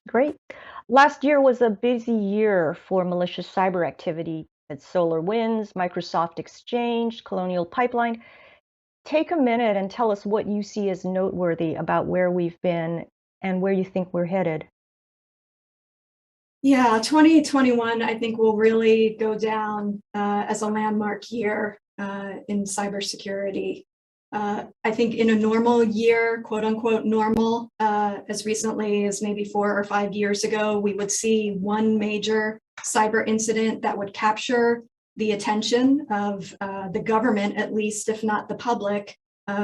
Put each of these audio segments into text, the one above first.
Great. Last year was a busy year for malicious cyber activity at SolarWinds, Microsoft Exchange, Colonial Pipeline. Take a minute and tell us what you see as noteworthy about where we've been and where you think we're headed. Yeah, 2021, I think, will really go down as a landmark year in cybersecurity. I think in a normal year, quote unquote normal, as recently as maybe 4 or 5 years ago, we would see one major cyber incident that would capture the attention of the government, at least, if not the public.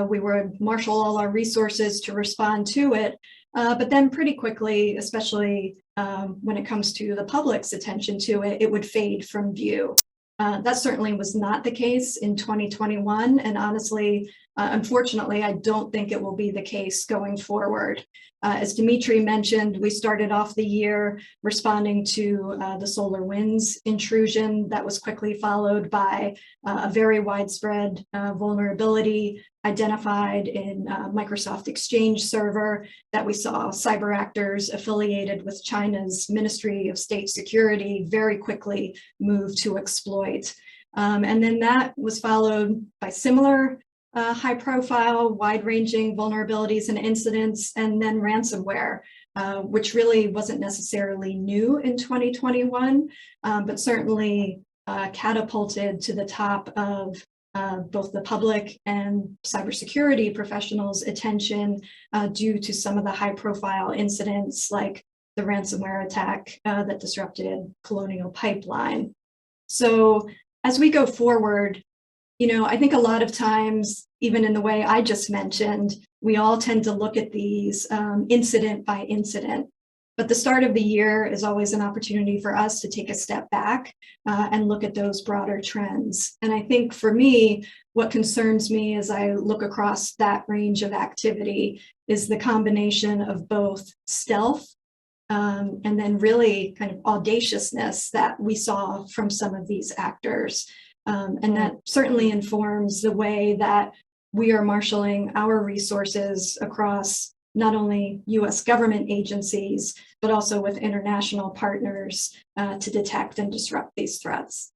We would marshal all our resources to respond to it. But then pretty quickly, especially when it comes to the public's attention to it, it would fade from view. That certainly was not the case in 2021. And honestly, unfortunately, I don't think it will be the case going forward. As Dimitri mentioned, we started off the year responding to the SolarWinds intrusion that was quickly followed by a very widespread vulnerability identified in Microsoft Exchange server that we saw cyber actors affiliated with China's Ministry of State Security very quickly move to exploit. And then that was followed by similar high-profile, wide-ranging vulnerabilities and incidents, and then ransomware, which really wasn't necessarily new in 2021, but certainly catapulted to the top of both the public and cybersecurity professionals' attention due to some of the high-profile incidents like the ransomware attack that disrupted Colonial Pipeline. So as we go forward, I think a lot of times, even in the way I just mentioned, we all tend to look at these incident by incident. But the start of the year is always an opportunity for us to take a step back and look at those broader trends. And I think for me, what concerns me as I look across that range of activity is the combination of both stealth and then really kind of audaciousness that we saw from some of these actors. And that certainly informs the way that we are marshaling our resources across not only U.S. government agencies, but also with international partners to detect and disrupt these threats.